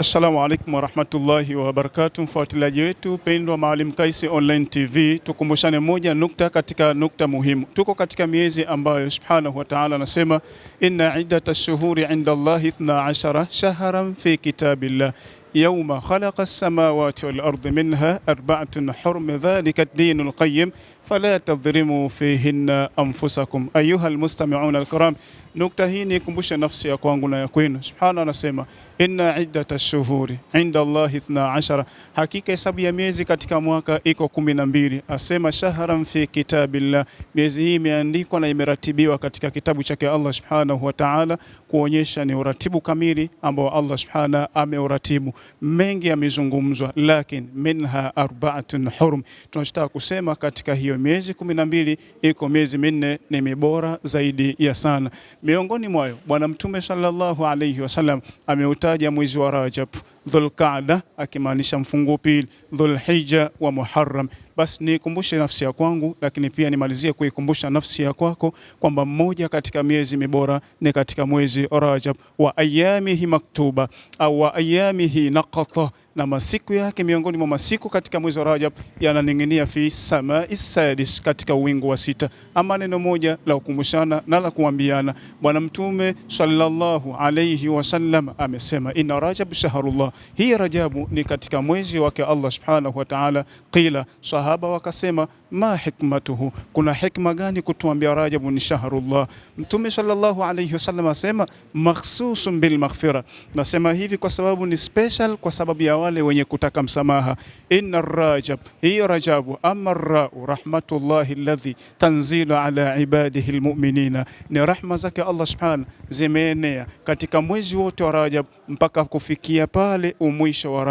Assalamu alaikum warahmatullahi wabarakatuh. Mfuatiliaji wetu pendwa Maalim Kais Online TV, tukumbushane moja nukta katika nukta muhimu. Tuko katika miezi ambayo subhanahu wa ta'ala anasema inna iddata shuhuri inda Allahi 12 shahran fi kitabillah yawma khalaqa as-samawati wal ardi minha arba'atun hurum dhalika ad-dinul qayyim fala tadhlimu fihinna anfusakum ayuha almustami'una alkiram. Nukta hii ni kumbusha nafsi ya kwangu na ya kwenu. Subhana anasema inna iddata shuhuri inda Allahi 12, hakika hesabu ya miezi katika mwaka iko 12. Asema shahran fi kitabillah, miezi hii imeandikwa na imeratibiwa katika kitabu chake Allah subhanahu wa ta'ala, kuonyesha ni uratibu kamili ambao Allah subhanahu ameuratibu. Mengi yamezungumzwa, lakini minha arba'atun hurum, tunataka kusema katika hiyo miezi 12 iko miezi minne ni mibora zaidi ya sana. Miongoni mwayo Bwana Mtume sallallahu alayhi wasallam ameutaja mwezi wa Rajab, Dhulqaada akimaanisha mfungo pili, Dhulhijja wa Muharram. Basi nikumbushe nafsi ya kwangu, lakini pia nimalizie kuikumbusha nafsi ya kwako kwamba mmoja katika miezi mibora ni katika mwezi Rajab, wa ayamihi maktuba au wa ayamihi naqata, na masiku yake miongoni mwa masiku katika mwezi wa Rajab yananing'inia fi samai sadis, katika wingu wa sita. Ama neno moja la kukumbushana na la kuambiana, Bwana Mtume sallallahu alayhi wasallam amesema inna Rajab shahrullah, hii Rajabu ni katika mwezi wake Allah subhanahu wa ta'ala. Qila, sahaba wakasema ma hikmatuhu, kuna hikma gani kutuambia Rajabu ni shahrullah? Mtume sallallahu alayhi wasallam asema makhsusun bil maghfira, nasema hivi kwa sababu ni special, kwa sababu ya wale wenye kutaka msamaha. Inna Rajab, hiyo Rajabu, amma ra'u rahmatullahi alladhi tanzilu ala ibadihi almu'minina, ni rahma zake Allah subhanahu zimeenea katika mwezi wote wa Rajab mpaka kufikia pale umwisho wa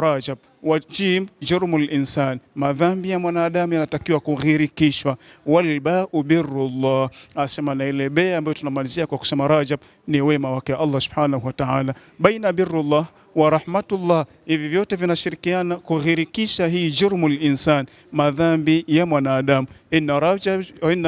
Rajab. Wajim jurmul insan, madhambi ya mwanadamu yanatakiwa kughirikishwa. Walba'u birrullah, asema na ile bea ambayo tunamalizia kwa kusema Rajab ni wema wake Allah subhanahu wa ta'ala. Baina birrullah wa rahmatullah, hivi vyote vinashirikiana kughirikisha hii jurmul insan, madhambi ya mwanadamu. Inna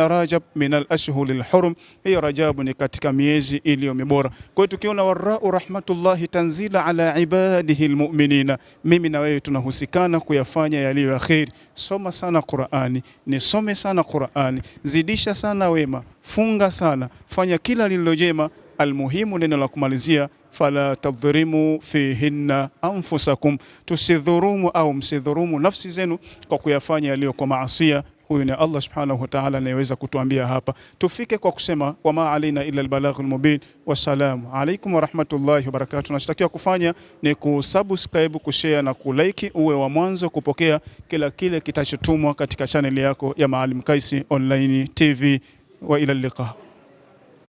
Rajab min al-ashhuril hurum, hii Rajabu ni katika miezi iliyo mibora. Kwa hiyo tukiona warau rahmatullahi tanzila ala ibadihi almu'minina, mimi na wewe tunahusikana kuyafanya yaliyo ya kheri. Soma sana Qur'ani, nisome sana Qur'ani, zidisha sana wema, funga sana, fanya kila lililojema. Almuhimu, neno la kumalizia, fala tadhrimu fihinna anfusakum, tusidhurumu au msidhurumu nafsi zenu kwa kuyafanya yaliyo kwa maasiya. Huyu ni Allah subhanahu wa ta'ala anayeweza kutuambia hapa. Tufike kwa kusema wama alaina illa albalaghul mubin. Wassalamu alaikum warahmatullahi wabarakatuh. Tunachotakiwa kufanya ni kusubscribe, kushare na kulike, uwe wa mwanzo kupokea kila kile kitachotumwa katika channel yako ya Maalim Kais Online TV. Wa ila liqa.